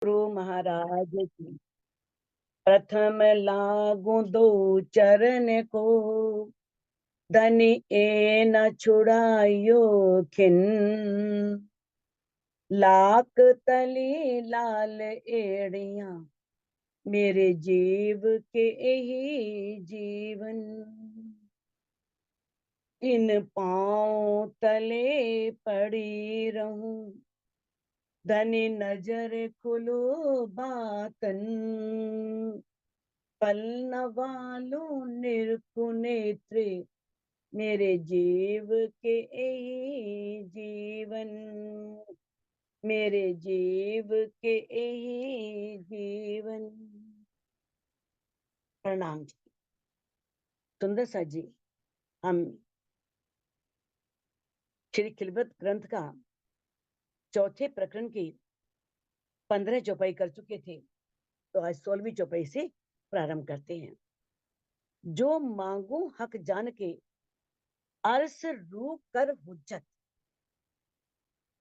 गुरु महाराज की प्रथम लागू दो चरण को, धनी ए न छुड़ायो खिन। लाख तली लाल एड़िया, मेरे जीव के ही जीवन। इन पांव तले पड़ी रहूं, धनी नजर खुलो बातन। पल न वालो निरखु नेत्रे, मेरे जीव के यही जीवन। मेरे जीव के यही जीवन। प्रणाम जी। सुंदर सा जी, हम श्री खिलवत ग्रंथ का चौथे प्रकरण की 15 चौपाई कर चुके थे, तो आज 16वीं चौपाई से प्रारंभ करते हैं। जो मांगू हक जान के, अर्स रू कर हुज्जत।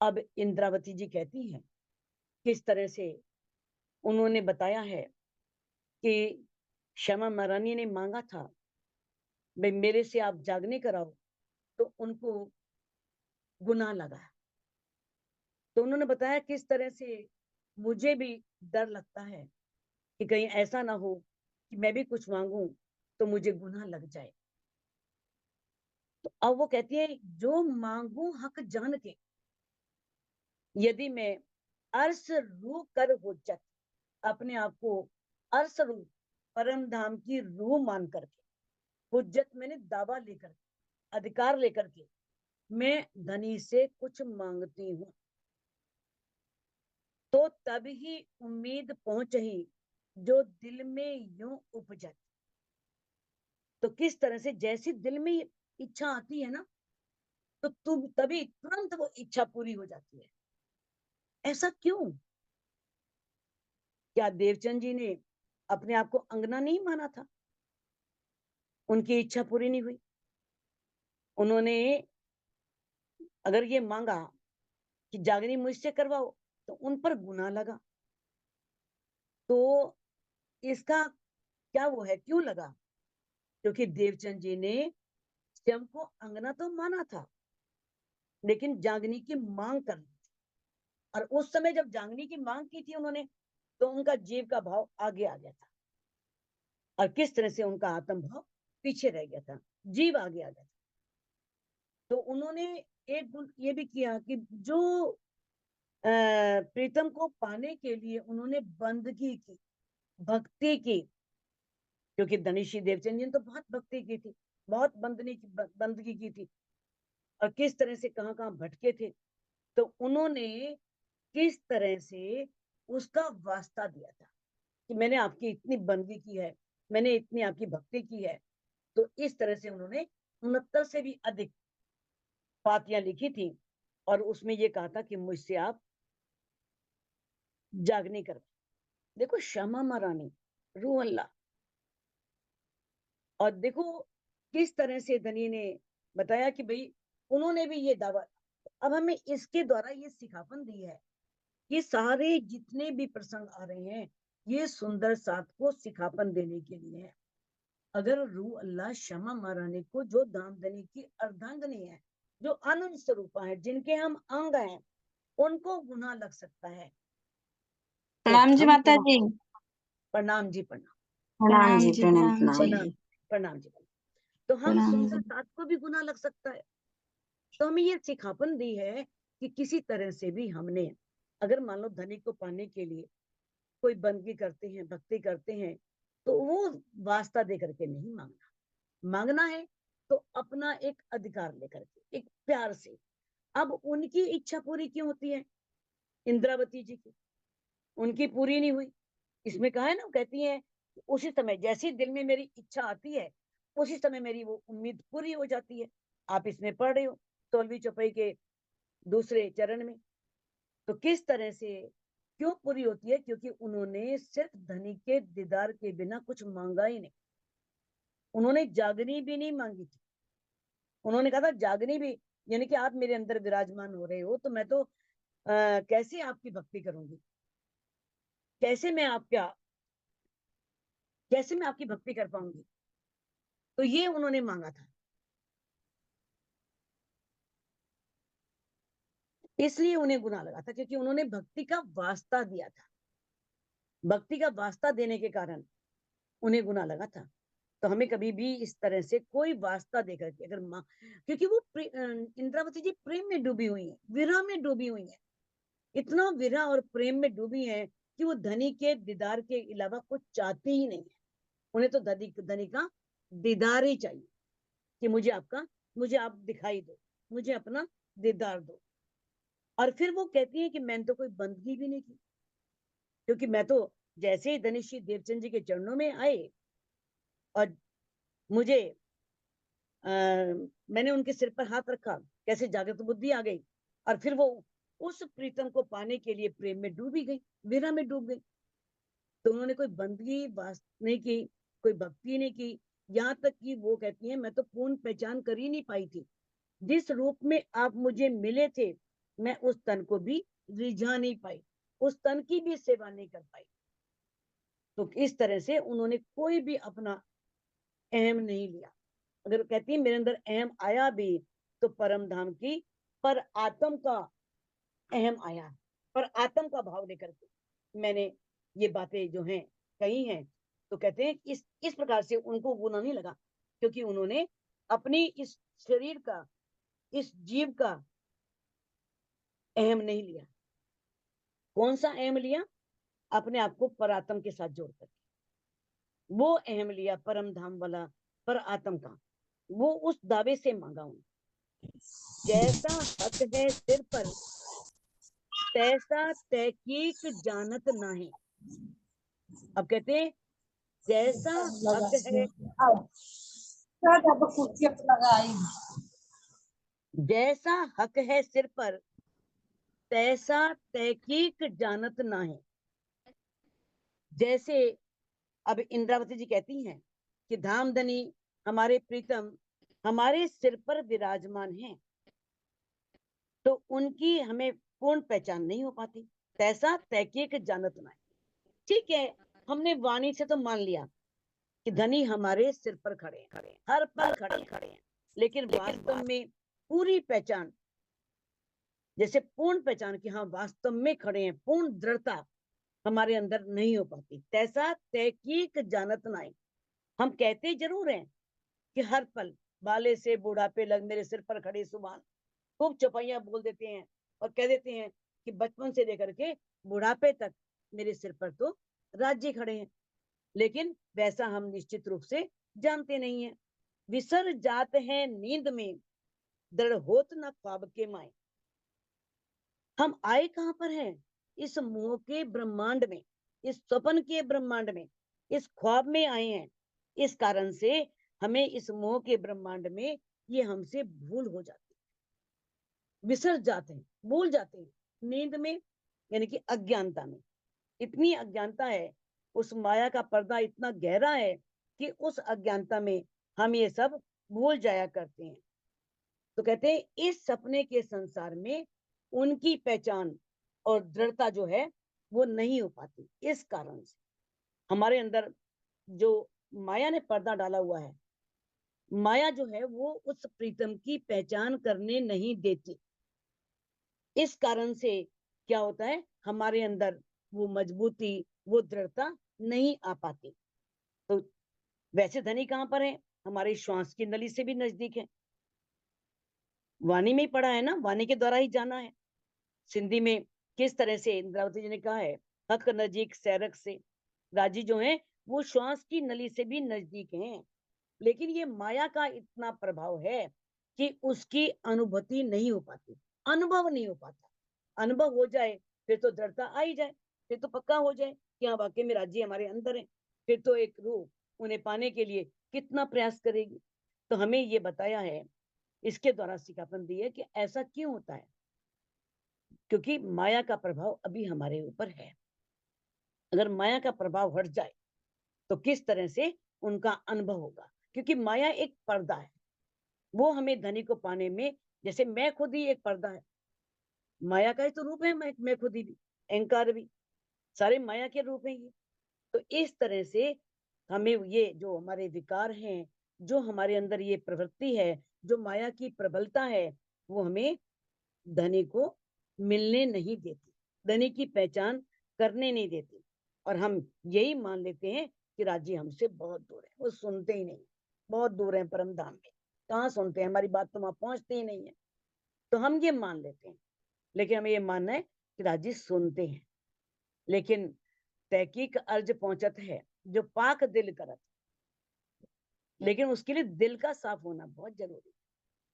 अब इंद्रावती जी कहती हैं किस तरह से उन्होंने बताया है कि श्यामा महारानी ने मांगा था, भाई मेरे से आप जागने कराओ, तो उनको गुनाह लगा। तो उन्होंने बताया किस तरह से मुझे भी डर लगता है कि कहीं ऐसा ना हो कि मैं भी कुछ मांगू तो मुझे गुनाह लग जाए। तो अब वो कहती है, जो मांगू हक जान के, यदि मैं अर्श रू कर हुज्जत, अपने आप को अर्श रू परम धाम की रूह मान करके, हुज्जत मैंने दावा लेकर, अधिकार लेकर के मैं धनी से कुछ मांगती हूं, तो तब ही उम्मीद पहुंच ही जो दिल में यूं उपजत। तो किस तरह से जैसी दिल में इच्छा आती है ना, तो तुम तभी तुरंत वो इच्छा पूरी हो जाती है। ऐसा क्यों? क्या देवचंद जी ने अपने आप को अंगना नहीं माना था? उनकी इच्छा पूरी नहीं हुई। उन्होंने अगर ये मांगा कि जागनी मुझसे करवाओ, तो उन पर गुनाह लगा। तो इसका क्या वो है, क्यों लगा? क्योंकि देवचंद जी ने स्वयं को अंगना तो माना था, लेकिन जागनी की मांग कर ली। और उस समय जब जागनी की मांग की थी उन्होंने, तो उनका जीव का भाव आगे आ गया था, और किस तरह से उनका आत्म भाव पीछे रह गया था, जीव आगे आ गया था। तो उन्होंने एक गुण ये भी किया कि जो प्रीतम को पाने के लिए उन्होंने बंदगी की, भक्ति की। क्योंकि धनीषी देवचंद जी ने तो बहुत भक्ति की थी, बहुत बंदगी की थी, और किस तरह से कहां कहां भटके थे। तो उन्होंने किस तरह से उसका वास्ता दिया था कि मैंने आपकी इतनी बंदगी की है, मैंने इतनी आपकी भक्ति की है। तो इस तरह से उन्होंने 69 से भी अधिक पातियां लिखी थी, और उसमें ये कहा था कि मुझसे आप जागनी कर। देखो श्यामा महारानी, रूह अल्लाह। और देखो किस तरह से धनी ने बताया कि भाई उन्होंने भी ये दावा। अब हमें इसके द्वारा ये सिखापन दी है, ये सारे जितने भी प्रसंग आ रहे हैं, ये सुंदर साथ को सिखापन देने के लिए है। अगर रूह अल्लाह श्यामा महारानी को, जो धामधनी की अर्धांगनी है, जो आनंद स्वरूपा है, जिनके हम अंग हैं, उनको गुनाह लग सकता है, तो प्रणाम जी हम माता जी। प्रणाम जी, प्रणाम। प्रणाम जी, प्रणाम प्रणाम प्रणाम। जी। प्रणाम, प्रणाम जी। तो हम प्रणाम सुंदर जी। साथ को भी गुनाह लग सकता है। तो हमें ये सिखापन दी है कि किसी तरह से भी हमने, अगर मान लो धनी को पाने के लिए कोई बंदगी करते हैं, भक्ति करते हैं, तो वो वास्ता दे करके नहीं मांगना। मांगना है तो अपना एक अधिकार लेकर के, एक प्यार से। अब उनकी इच्छा पूरी क्यों होती है? इंद्रावती जी की उनकी पूरी नहीं हुई। इसमें कहा है ना, कहती है उसी समय जैसी दिल में मेरी इच्छा आती है, उसी समय मेरी वो उम्मीद पूरी हो जाती है। आप इसमें पढ़ रहे हो 16वीं चौपाई के दूसरे चरण में। तो किस तरह से क्यों पूरी होती है? क्योंकि उन्होंने सिर्फ धनी के दीदार के बिना कुछ मांगा ही नहीं। उन्होंने जागनी भी नहीं मांगी थी। उन्होंने कहा था जागनी भी, यानी कि आप मेरे अंदर विराजमान हो रहे हो, तो मैं तो कैसे आपकी भक्ति करूंगी। कैसे मैं आपकी भक्ति कर पाऊंगी। तो ये उन्होंने मांगा था। इसलिए उन्हें गुनाह लगा था, क्योंकि उन्होंने भक्ति का वास्ता दिया था। भक्ति का वास्ता देने के कारण उन्हें गुनाह लगा था। तो हमें कभी भी इस तरह से कोई वास्ता देकर के अगर माँ, क्योंकि वो इंद्रावती जी प्रेम में डूबी हुई है, विरह में डूबी हुई है, इतना विरह और प्रेम में डूबी है कि वो धनी के दीदार के अलावा कुछ चाहती ही नहीं है। उन्हें तो धनी का दीदार ही चाहिए कि मुझे आप दिखाई दो, मुझे अपना दीदार दो। और फिर वो कहती है कि मैंने तो कोई बंदगी भी नहीं की, क्योंकि मैं तो जैसे ही धनुषी देवचंद जी के चरणों में आए और मुझे मैंने उनके सिर पर हाथ रखा, कैसे जागृत बुद्धि आ गई, और फिर वो उस प्रीतम को पाने के लिए प्रेम में डूबी गई, विरह में डूब गई। तो उन्होंने कोई बंदगी वास नहीं की, कोई भक्ति नहीं की। यहाँ तक कि वो कहती है मैं तो पूर्ण पहचान कर ही नहीं पाई थी, जिस रूप में आप मुझे मिले थे मैं उस तन को भी रिझा नहीं पाई, उस तन की भी सेवा नहीं कर पाई। तो इस तरह से उन्होंने कोई भी अपना अहम नहीं लिया। अगर कहती है मेरे अंदर अहम आया भी तो परम धाम की पर आत्म का अहम आया, पर आत्म का भाव लेकर के मैंने ये बातें जो हैं कही हैं। तो कहते हैं इस प्रकार से उनको गुनाह नहीं लगा, क्योंकि उन्होंने अपनी इस शरीर का, इस जीव का अहम नहीं लिया। कौन सा अहम लिया? अपने आप को परात्म के साथ जोड़कर वो अहम लिया, परम धाम वाला पर आत्म का। वो उस दावे से मांगा हूं, जैसा हक है सिर पर तैसा तहकीक जानत नाही। अब कहते हैं जैसा हक है, जैसा हक है सिर पर तैसा तहकीक जानत नाही। जैसे अब इंद्रावती जी कहती हैं कि धामधनी हमारे प्रीतम हमारे सिर पर विराजमान हैं, तो उनकी हमें पूर्ण पहचान नहीं हो पाती। तैसा तहकीक जानत नाही। ठीक है, हमने वाणी से तो मान लिया कि धनी हमारे सिर पर खड़े हैं, हर पल खड़े हैं, लेकिन वास्तव में पूरी पहचान, जैसे पूर्ण पहचान की हाँ वास्तव में खड़े हैं, पूर्ण दृढ़ता हमारे अंदर नहीं हो पाती। तैसा तहकीक जानत नहीं। हम कहते जरूर हैं कि हर पल बाले से बुढ़ापे लग मेरे सिर पर खड़े सुभान, खूब चौपाइयां बोल देते हैं और कह देते हैं कि बचपन से लेकर के बुढ़ापे तक मेरे सिर पर तो राज्य खड़े हैं। लेकिन वैसा हम निश्चित रूप से जानते नहीं है। विसर जात है नींद में दृढ़ होत न ख्वाब के माए। हम आए कहां पर हैं? इस मोह के ब्रह्मांड में, इस स्वप्न के ब्रह्मांड में, इस ख्वाब में आए हैं। इस कारण से हमें इस मोह के ब्रह्मांड में ये हमसे भूल हो जाती है, विसर जाते हैं, भूल जाते हैं नींद में, यानी कि अज्ञानता में। इतनी अज्ञानता है, उस माया का पर्दा इतना गहरा है कि उस अज्ञानता में हम ये सब भूल जाया करते हैं। तो कहते हैं इस सपने के संसार में उनकी पहचान और दृढ़ता जो है वो नहीं हो पाती। इस कारण से हमारे अंदर जो माया ने पर्दा डाला हुआ है, माया जो है वो उस प्रीतम की पहचान करने नहीं देती। इस कारण से क्या होता है, हमारे अंदर वो मजबूती, वो दृढ़ता नहीं आ पाती। तो वैसे धनी कहां पर है? हमारे श्वास की नली से भी नजदीक है। वाणी में ही पढ़ा है ना, वाणी के द्वारा ही जाना है। सिंधी में किस तरह से इंद्रावती जी ने कहा है, हक नजीक सैरक से। राजी जो है वो श्वास की नली से भी नजदीक हैं, लेकिन ये माया का इतना प्रभाव है कि उसकी अनुभूति नहीं हो पाती, अनुभव नहीं हो पाता। अनुभव हो जाए फिर तो दृढ़ता आ ही जाए, फिर तो पक्का हो जाए कि हाँ वाकई में राज्य हमारे अंदर है। फिर तो एक रूह उन्हें पाने के लिए कितना प्रयास करेगी। तो हमें ये बताया है, इसके द्वारा सिखापन दी है कि ऐसा क्यों होता है, क्योंकि माया का प्रभाव अभी हमारे ऊपर है। अगर माया का प्रभाव हट जाए तो किस तरह से उनका अनुभव होगा, क्योंकि माया एक पर्दा है। वो हमें धनी को पाने में, जैसे मैं खुद ही एक पर्दा है, माया का ही तो रूप है मैं खुद ही भी, अहंकार भी। सारे माया के रूप हैं ये। तो इस तरह से हमें ये जो हमारे विकार हैं, जो हमारे अंदर ये प्रवृत्ति है, जो माया की प्रबलता है, वो हमें धनी को मिलने नहीं देती, धनी की पहचान करने नहीं देती। और हम यही मान लेते हैं कि राजी हमसे बहुत दूर है, वो सुनते ही नहीं, बहुत दूर है परम धाम में, कहाँ सुनते हैं, हमारी बात तो वहां पहुंचती ही नहीं है। तो हम ये मान लेते हैं, लेकिन हमें ये मानना है कि राजी सुनते हैं। लेकिन तहकीक अर्ज पहुंचत है जो पाक दिल करत, लेकिन उसके लिए दिल का साफ होना बहुत जरूरी है।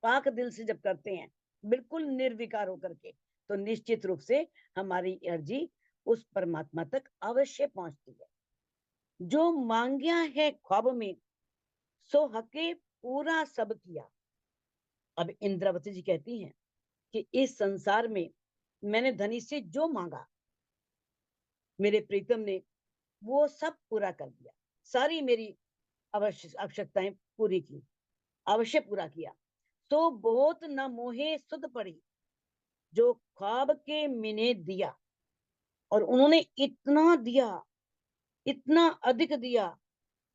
पाक दिल से जब करते हैं, बिल्कुल निर्विकार होकर के, तो निश्चित रूप से हमारी अर्जी उस परमात्मा तक अवश्य पहुंचती है। जो मांग्या है ख्वाब में, सो हके पूरा सब किया। अब इंद्रावती जी कहती हैं कि इस संसार में मैंने धनी से जो मांगा, मेरे प्रीतम ने वो सब पूरा कर दिया, सारी मेरी आवश्यकताएं पूरी की, अवश्य पूरा किया। तो बहुत न मोहे सुध पड़ी, जो ख्वाब के मिने दिया। और उन्होंने इतना दिया, इतना अधिक दिया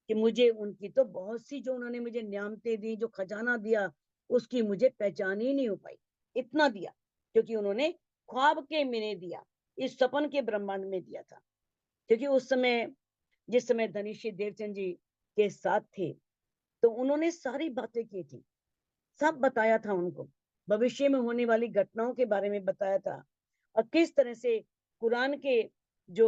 कि मुझे उनकी तो बहुत सी, जो उन्होंने मुझे न्यामतें दी, जो खजाना दिया, उसकी मुझे पहचान ही नहीं हो पाई, इतना दिया। क्योंकि उन्होंने ख्वाब के मिने दिया, इस सपन के ब्रह्मांड में दिया था। क्योंकि उस समय, जिस समय धनीश्री देवचंद जी के साथ थे, तो उन्होंने सारी बातें की थी, सब बताया था उनको, भविष्य में होने वाली घटनाओं के बारे में बताया था। और किस तरह से कुरान के जो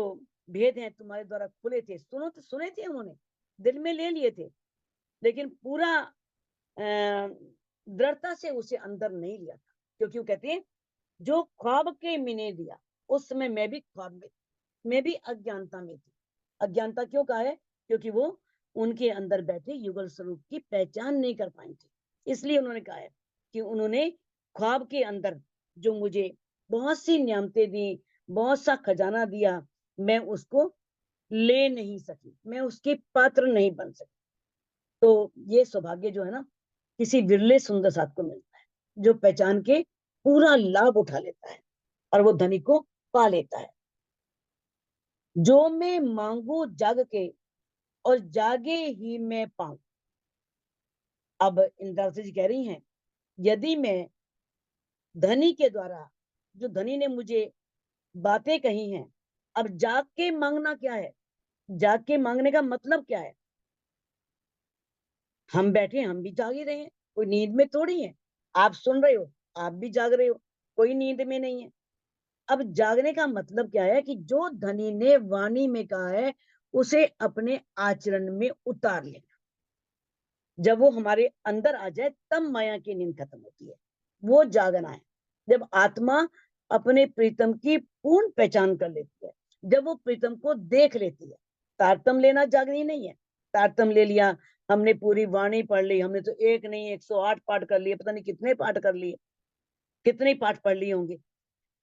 भेद हैं तुम्हारे द्वारा खुले थे, सुने थे उन्होंने, दिल में ले लिए थे, लेकिन पूरा दृढ़ता से उसे अंदर नहीं लिया था। क्योंकि वो कहते हैं जो ख्वाब के मिने दिया, उस समय मैं भी ख्वाब में, मैं भी अज्ञानता में थी। अज्ञानता क्यों कहा है? क्योंकि वो उनके अंदर बैठे युगल स्वरूप की पहचान नहीं कर पाई थी, इसलिए उन्होंने कहा है कि उन्होंने ख्वाब के अंदर जो मुझे बहुत सी नियामतें दी, बहुत सा खजाना दिया, मैं उसको ले नहीं सकी, मैं उसके पात्र नहीं बन सकी। तो ये सौभाग्य जो है ना, किसी विरले सुंदर साथ को मिलता है, जो पहचान के पूरा लाभ उठा लेता है और वो धनी को पा लेता है। जो मैं मांगू जाग के, और जागे ही मैं पाऊं। अब इंद्रावती जी कह रही हैं, यदि मैं धनी के द्वारा, जो धनी ने मुझे बातें कही हैं, अब जाग के मांगना क्या है, जाग के मांगने का मतलब क्या है? हम बैठे, हम भी जाग ही रहे हैं, कोई नींद में थोड़ी है। आप सुन रहे हो, आप भी जाग रहे हो, कोई नींद में नहीं है। अब जागने का मतलब क्या है कि जो धनी ने वाणी में कहा है, उसे अपने आचरण में उतार लेना। जब वो हमारे अंदर आ जाए, तब माया की नींद खत्म होती है, वो जागना है। जब आत्मा अपने प्रीतम की पूर्ण पहचान कर लेती है, जब वो प्रीतम को देख लेती है। तारतम लेना जागनी नहीं है। तारतम ले लिया, हमने पूरी वाणी पढ़ ली, हमने तो एक नहीं 108 पाठ कर लिए, पता नहीं कितने पाठ कर लिए, कितने पाठ पढ़ लिए होंगे,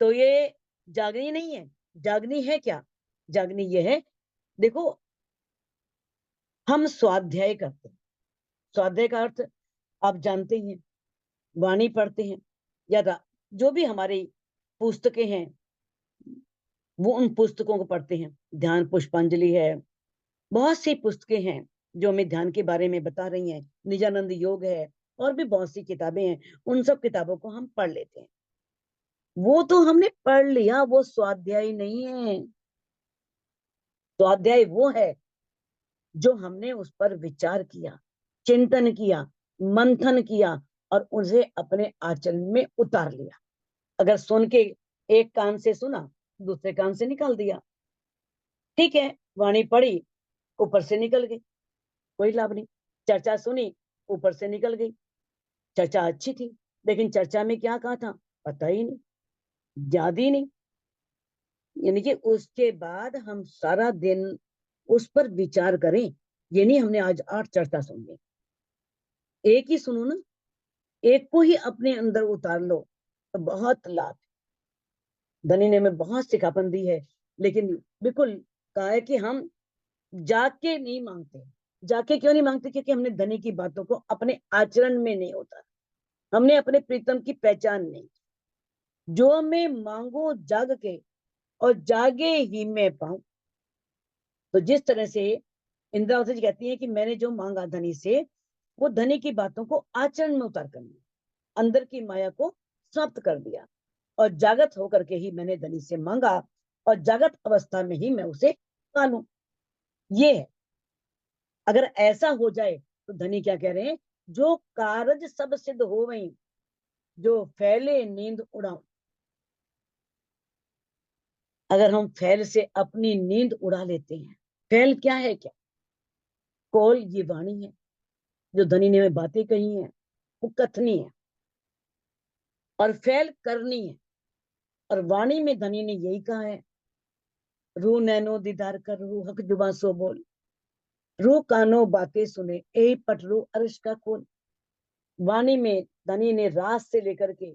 तो ये जागनी नहीं है। जागनी है क्या? जागनी ये है, देखो, हम स्वाध्याय करते हैं। स्वाध्याय का अर्थ आप जानते हैं, वाणी पढ़ते हैं, या जो भी हमारी पुस्तकें हैं, वो उन पुस्तकों को पढ़ते हैं। ध्यान पुष्पांजलि है, बहुत सी पुस्तकें हैं जो हमें ध्यान के बारे में बता रही हैं, निजानंद योग है, और भी बहुत सी किताबें हैं। उन सब किताबों को हम पढ़ लेते हैं। वो तो हमने पढ़ लिया, वो स्वाध्याय नहीं है। स्वाध्याय वो है जो हमने उस पर विचार किया, चिंतन किया, मंथन किया, और उसे अपने आचरण में उतार लिया। अगर सुन के एक कान से सुना, दूसरे कान से निकाल दिया, ठीक है, वाणी पढ़ी, ऊपर से निकल गई, कोई लाभ नहीं। चर्चा सुनी, ऊपर से निकल गई, चर्चा अच्छी थी, लेकिन चर्चा में क्या कहा था पता ही नहीं, याद ही नहीं। यानी कि उसके बाद हम सारा दिन उस पर विचार करें। ये नहीं हमने आज 8 चर्चा सुन ली, एक ही सुनो ना, एक को ही अपने अंदर उतार लो, तो बहुत लाभ। धनी ने हमें बहुत सिखापन दी है, लेकिन बिल्कुल कहा है कि हम जाके नहीं मांगते। जाके क्यों नहीं मांगते? क्योंकि हमने धनी की बातों को अपने आचरण में नहीं उतारा, हमने अपने प्रीतम की पहचान नहीं। जो मैं मांगो जाग के, और जागे ही मैं पाऊं। तो जिस तरह से इंद्रावती जी कहती है कि मैंने जो मांगा धनी से, वो धनी की बातों को आचरण में उतार कर, अंदर की माया को समाप्त कर दिया, और जागृत होकर के ही मैंने धनी से मांगा, और जागृत अवस्था में ही मैं उसे पालूं। ये है। अगर ऐसा हो जाए तो धनी क्या कह रहे हैं, जो कारज सब सिद्ध हो वही, जो फैले नींद उड़ाऊं। अगर हम फैल से अपनी नींद उड़ा लेते हैं, फैल क्या है, क्या कौल ये वाणी है, जो धनी ने हमें बातें कही हैं वो कथनी है, और फैल करनी है। और वाणी में धनी ने यही कहा है, रू नैनो दीदार कर रू हक जुबा सो बोल, रू कानो बातें सुने ए पट रू अर्श का खोल। वाणी में धनी ने रात से लेकर के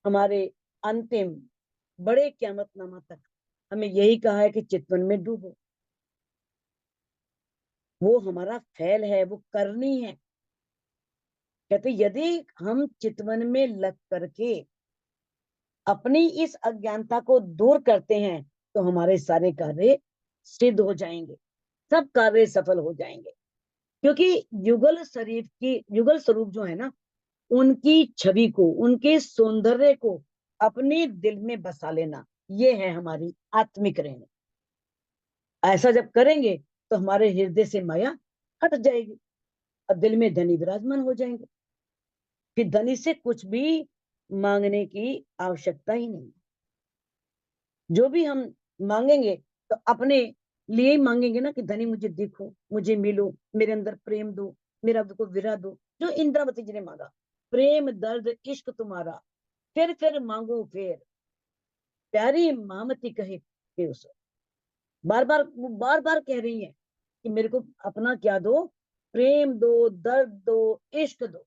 हमारे अंतिम बड़े क़यामतनामा तक हमें यही कहा है कि चितवन में डूबो। वो हमारा फैल है, वो करनी है। कहते यदि हम चितवन में लग करके अपनी इस अज्ञानता को दूर करते हैं तो हमारे सारे कार्य सिद्ध हो जाएंगे, सब कार्य सफल हो जाएंगे। क्योंकि युगल स्वरूप जो है ना, उनकी छवि को, उनके सौंदर्य को अपने दिल में बसा लेना, ये है हमारी आत्मिक रहनी। ऐसा जब करेंगे तो हमारे हृदय से माया हट जाएगी और दिल में धनी विराजमान हो जाएंगे। फिर धनी से कुछ भी मांगने की आवश्यकता ही नहीं। जो भी हम मांगेंगे तो अपने लिए ही मांगेंगे ना, कि धनी मुझे दिखो, मुझे मिलो, मेरे अंदर प्रेम दो, मेरा को विरह दो। जो इंद्रावती जी ने मांगा, प्रेम दर्द इश्क तुम्हारा, फिर मांगो फिर, प्यारी मामती कहे कि उसे। बार बार कह रही है कि मेरे को अपना क्या दो, प्रेम दो, दर्द दो, इश्क दो।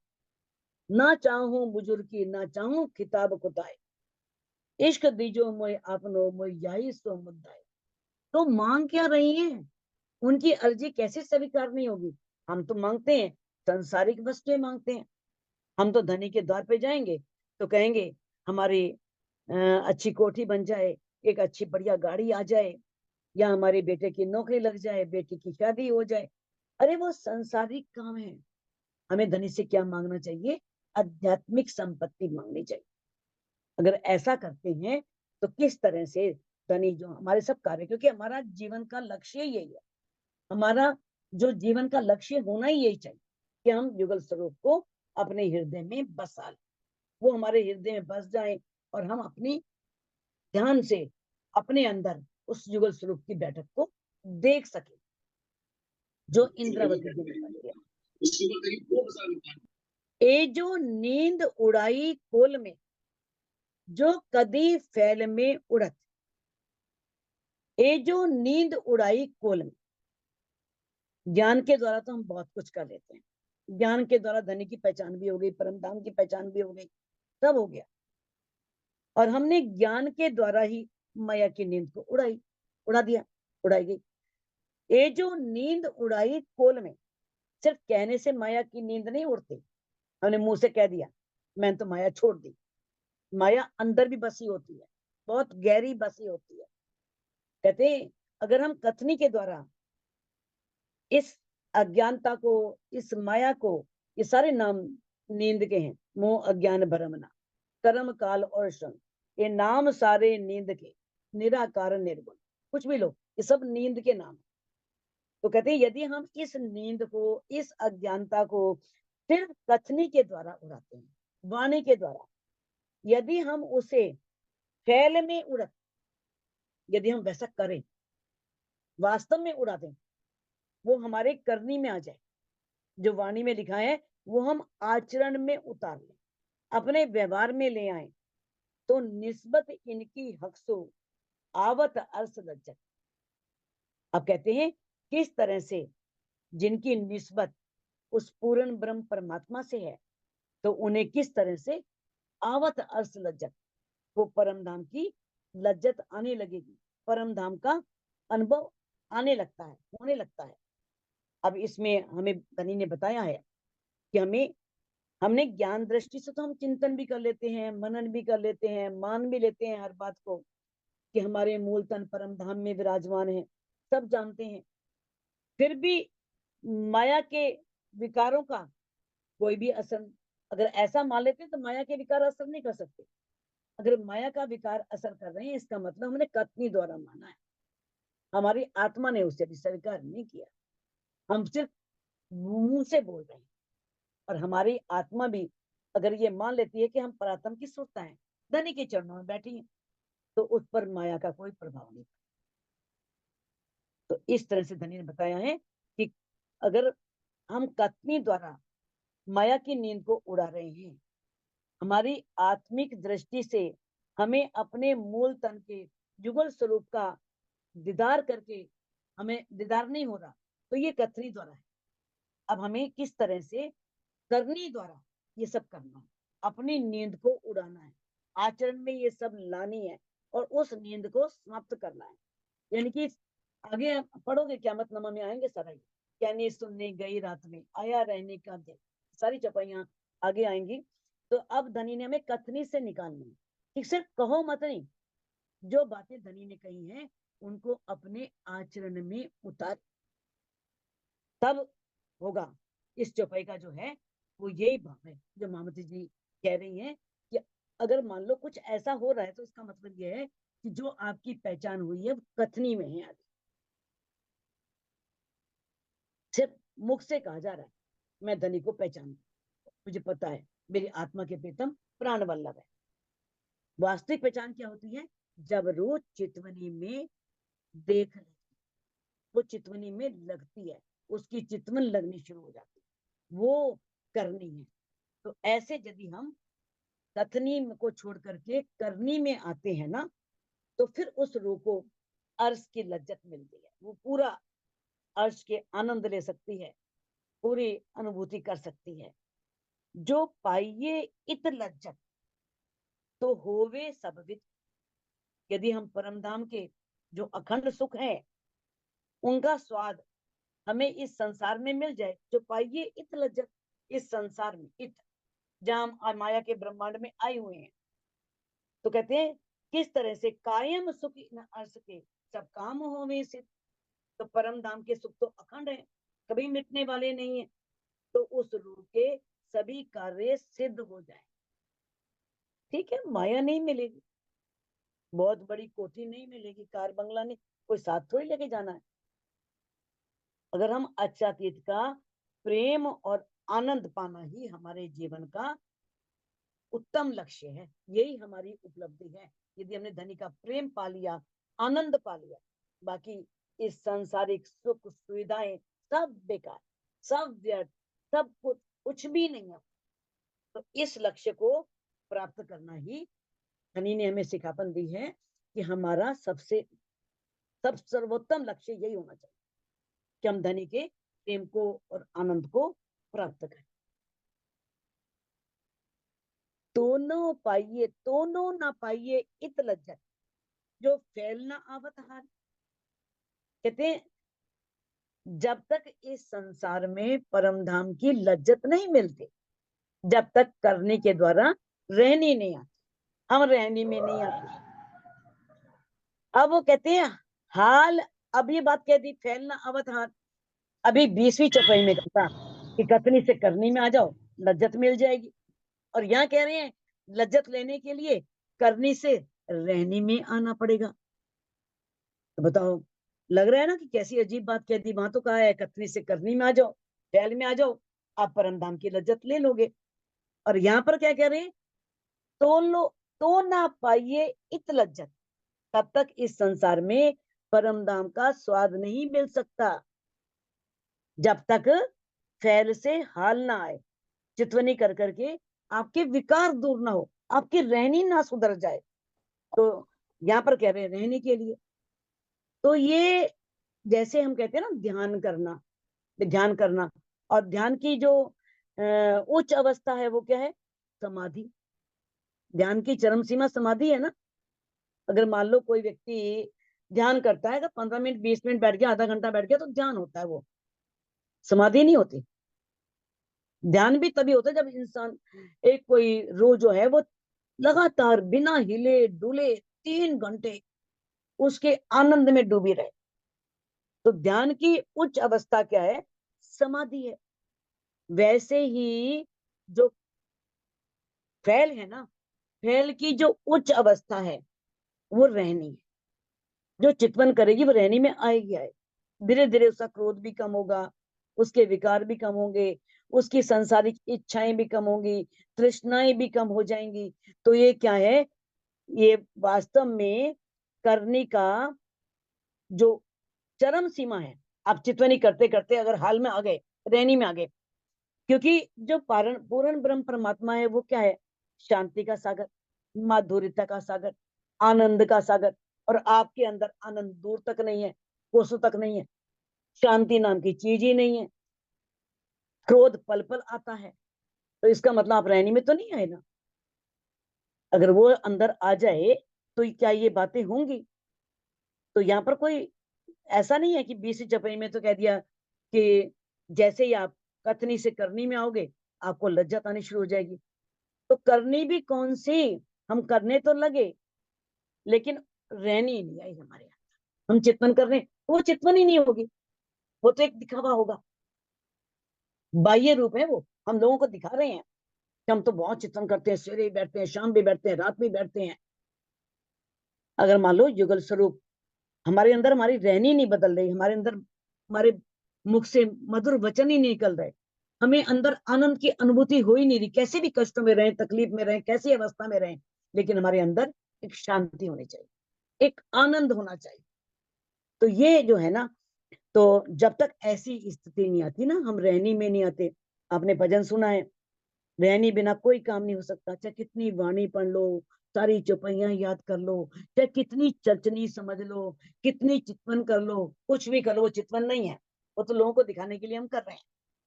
ना चाहूं बुजुर्ग की, ना चाहूं किताब खुदाए, इश्क दीजो मोय आपनो मोय यही सो मुद्दाए। तो मांग क्या रही है, उनकी अर्जी कैसे स्वीकार नहीं होगी। हम तो मांगते हैं, सांसारिक वस्तुएं मांगते हैं। हम तो धनी के द्वार पे जाएंगे तो कहेंगे हमारी अच्छी कोठी बन जाए, एक अच्छी बढ़िया गाड़ी आ जाए, या हमारे बेटे की नौकरी लग जाए, बेटी की शादी हो जाए। अरे वो सांसारिक काम है। हमें धनी से क्या मांगना चाहिए, आध्यात्मिक संपत्ति मांगनी चाहिए। अगर ऐसा करते हैं तो किस तरह से धनी जो हमारे सब कार्य, क्योंकि हमारा जीवन का लक्ष्य यही है, हमारा जो जीवन का लक्ष्य होना ही यही चाहिए कि हम युगल स्वरूप को अपने हृदय में बसा लें, वो हमारे हृदय में बस जाए, और हम अपनी ध्यान से अपने अंदर उस युगल स्वरूप की बैठक को देख सके, जो इंद्रावती जी ने किया। ए जो नींद उड़ाई कोल में, जो कदी फैल में उड़त। ए जो नींद उड़ाई कोल में, ज्ञान के द्वारा तो हम बहुत कुछ कर लेते हैं। ज्ञान के द्वारा धनी की पहचान भी हो गई, परम धाम की पहचान भी हो गई, सब हो गया। और हमने ज्ञान के द्वारा ही माया की नींद को उड़ा दिया, उड़ाई गई। ये जो नींद उड़ाई कोल में, सिर्फ कहने से माया की नींद नहीं उड़ती। हमने मुंह से कह दिया मैंने तो माया छोड़ दी। माया अंदर भी बसी होती है, बहुत गहरी बसी होती है। कहते हैं अगर हम कथनी के द्वारा इस अज्ञानता को, इस माया को, ये सारे नाम नींद के हैं, मोह अज्ञान भरमना, कर्म काल और श्रम, ये नाम सारे नींद के, निराकार निर्गुण, कुछ भी लो, ये सब नींद के नाम। तो कहते हैं यदि हम इस नींद को, इस अज्ञानता को सिर्फ कथनी के द्वारा उड़ाते हैं, वाणी के द्वारा, यदि हम उसे फैल में उड़ा, यदि हम वैसा करें, वास्तव में उड़ा दें, वो हमारे करनी में आ जाए, जो वाणी में लिखा है वो हम आचरण में उतार लें, अपने व्यवहार में ले आए, तो निस्बत इनकी हक्सो आवत अर्थ लज्जत। अब कहते हैं किस तरह से जिनकी निस्बत उस पूर्ण ब्रह्म परमात्मा से है, तो उन्हें किस तरह से आवत अर्थ लज्जत, वो परम धाम की लज्जत आने लगेगी, परम धाम का अनुभव आने लगता है, होने लगता है। अब इसमें हमें धनी ने बताया है कि हमने ज्ञान दृष्टि से तो हम चिंतन भी कर लेते हैं, मनन भी कर लेते हैं, मान भी लेते हैं हर बात को, कि हमारे मूल तन परम धाम में विराजमान है, सब जानते हैं। फिर भी माया के विकारों का कोई भी असर, अगर ऐसा मान लेते तो माया के विकार असर नहीं कर सकते। अगर माया का विकार असर कर रहे हैं, इसका मतलब हमने कथनी द्वारा माना है, हमारी आत्मा ने उसे भी स्वीकार नहीं किया। हम सिर्फ मुंह से बोल रहे हैं, और हमारी आत्मा भी अगर ये मान लेती है कि हम परात्म की सुरता है, धनी के चरणों में बैठी है, तो उस पर माया का कोई प्रभाव नहीं। तो इस तरह से धनी ने बताया है कि अगर हम कथनी द्वारा माया की नींद को उड़ा रहे हैं, हमारी आत्मिक दृष्टि से हमें अपने मूल तन के युगल स्वरूप का दीदार करके हमें दीदार नहीं हो रहा, तो ये कथनी द्वारा है। अब हमें किस तरह से करनी द्वारा ये सब करना है, अपनी नींद को उड़ाना है, आचरण में ये सब लानी है, और उस नींद को समाप्त करना है। यानी कि आगे पढ़ोगे कियामतनामा में आएंगे सारा, कहने सुनने गई रात में आया रहने का दिन, सारी चपाइयां आगे आएंगी। तो अब धनी ने हमें कथनी से निकालनी है कि सिर्फ कहो मत नहीं, जो बातें धनी ने कही हैं उनको अपने आचरण में उतार, तब होगा। इस चौपाई का जो है वो यही भाव है जो मामती जी कह रही हैं कि अगर मान लो कुछ ऐसा हो रहा है तो उसका मतलब यह है कि जो आपकी पहचान हुई है वो कथनी में है, आगे सिर्फ मुख से कहा जा रहा है मैं धनी को पहचान, मुझे पता है मेरी आत्मा के प्रीतम प्राण वल्लभ है। वास्तविक पहचान क्या होती है? जब रोज चितवनी में देख ले, वो चितवनी में लगती है, उसकी चितवन लगनी शुरू हो जाती है, वो करनी है। तो ऐसे यदि हम कथनी को छोड़ करके करनी में आते हैं ना, तो फिर उस रूह को अर्श की लज्जत मिलती है, वो पूरा अर्श के आनंद ले सकती है, पूरी अनुभूति कर सकती है। जो पाइये इत लज्जत तो होवे सबविद। यदि हम परमधाम के जो अखंड सुख है उनका स्वाद हमें इस संसार में मिल जाए, जो पाइये इत लज्जत, इस संसार में, इत जहां हम माया के ब्रह्मांड में आए हुए हैं, तो कहते हैं किस तरह से कायम सुख इन अर्श के सब काम होवे सिद्ध। तो परम धाम के सुख तो अखंड है, कभी मिटने वाले नहीं है, तो उस रूह के सभी कार्य सिद्ध हो जाए। ठीक है, माया नहीं मिलेगी, बहुत बड़ी कोठी नहीं मिलेगी, कार बंगला नहीं, कोई साथ थोड़ी लेके जाना है। अगर हम अच्चातीत का प्रेम और आनंद पाना ही हमारे जीवन का उत्तम लक्ष्य है, यही हमारी उपलब्धि है। यदि हमने धनी का प्रेम पा लिया, आनंद पा लिया, बाकी इस सांसारिक सुख सुविधाएं सब बेकार, सब व्यर्थ, सब कुछ भी नहीं है। तो इस लक्ष्य को प्राप्त करना ही धनी ने हमें सिखापन दी है कि हमारा सब सर्वोत्तम लक्ष्य यही होना चाहिए कि हम धनी के प्रेम को और आनंद को प्राप्त करें। दोनों ना पाइये इत लज्जत जो फैलना आवत हार। कहते हैं जब तक इस संसार में परम धाम की लज्जत नहीं मिलती, जब तक करने के द्वारा रहनी नहीं आती, हम रहनी में नहीं आते। अब वो कहते हैं हाल, अब ये बात कह दी फैलना आवत हार, अभी 20वीं चौपाई में कहता कि कथनी से करनी में आ जाओ, लज्जत मिल जाएगी। और यहाँ कह रहे हैं लज्जत लेने के लिए करनी से रहनी में आना पड़ेगा। तो बताओ, लग रहा है ना कि कैसी अजीब बात कह दी। वहां तो कहा है कथनी से करनी में आ जाओ, फैल में आ जाओ, आप परम धाम की लज्जत ले लोगे। और यहाँ पर क्या कह रहे हैं? तो लो, तो ना पाइये इत लज्जत, तब तक इस संसार में परम धाम का स्वाद नहीं मिल सकता, जब तक फैल से हाल ना आए, चितवनी कर करके आपके विकार दूर ना हो, आपकी रहनी ना सुधर जाए। तो यहाँ पर कह रहे हैं रहने के लिए। तो ये जैसे हम कहते हैं ना ध्यान करना, और ध्यान की जो उच्च अवस्था है वो क्या है? समाधि। ध्यान की चरम सीमा समाधि है ना। अगर मान लो कोई व्यक्ति ध्यान करता है, अगर 15 मिनट 20 मिनट बैठ गया, आधा घंटा बैठ गया, तो ध्यान होता है, वो समाधि नहीं होती। ध्यान भी तभी होता है जब इंसान एक कोई रो जो है वो लगातार बिना हिले डुले 3 घंटे उसके आनंद में डूबी रहे। तो ध्यान की उच्च अवस्था क्या है? समाधि है। वैसे ही जो फैल है ना, फैल की जो उच्च अवस्था है वो रहनी है। जो चितवन करेगी वो रहनी में आएगी आएगी। धीरे धीरे उसका क्रोध भी कम होगा, उसके विकार भी कम होंगे, उसकी सांसारिक इच्छाएं भी कम होंगी, तृष्णाएं भी कम हो जाएंगी। तो ये क्या है? ये वास्तव में करने का जो चरम सीमा है। आप चितवनी करते करते अगर हाल में आ गए, रहनी में आ गए, क्योंकि जो पूर्ण ब्रह्म परमात्मा है वो क्या है? शांति का सागर, माधुर्यता का सागर, आनंद का सागर। और आपके अंदर आनंद दूर तक नहीं है, कोसों तक नहीं है। शांति नाम की चीज ही नहीं है। क्रोध पल पल आता है। तो इसका मतलब आप रहनी में तो नहीं आए ना। अगर वो अंदर आ जाए तो क्या ये बातें होंगी? तो यहाँ पर कोई ऐसा नहीं है कि 20 चपाई में तो कह दिया कि जैसे ही आप कथनी से करनी में आओगे आपको लज्जत आनी शुरू हो जाएगी। तो करनी भी कौन सी? हम करने तो लगे लेकिन रहनी नहीं आई हमारे यहाँ। हम चितवन कर रहे हैं, वो चितवन ही नहीं होगी, वो तो एक दिखावा होगा। बाह्य रूप है वो, हम लोगों को दिखा रहे हैं कि हम तो बहुत चितवन करते हैं, सवेरे भी बैठते हैं, शाम भी बैठते हैं, रात भी बैठते हैं। अगर मान लो युगल स्वरूप हमारे अंदर, हमारी रहनी नहीं बदल रही, हमारे अंदर हमारे मुख से मधुर वचन ही नहीं निकल रहे, हमें अंदर आनंद की अनुभूति हो ही नहीं रही, कैसे भी कष्टों में रहे, तकलीफ में रहे, कैसी अवस्था में रहे, लेकिन हमारे अंदर एक शांति होनी चाहिए, एक आनंद होना चाहिए। तो ये जो है ना, तो जब तक ऐसी स्थिति नहीं आती ना, हम रहनी में नहीं आते। आपने भजन सुना है, रहनी बिना कोई काम नहीं हो सकता। चाहे कितनी वाणी पढ़ लो, सारी चौपाइयां याद कर लो, चाहे कितनी चर्चनी समझ लो, कितनी चितवन कर लो, कुछ भी कर लो, वो चितवन नहीं है। वो तो लोगों को दिखाने के लिए हम कर रहे हैं।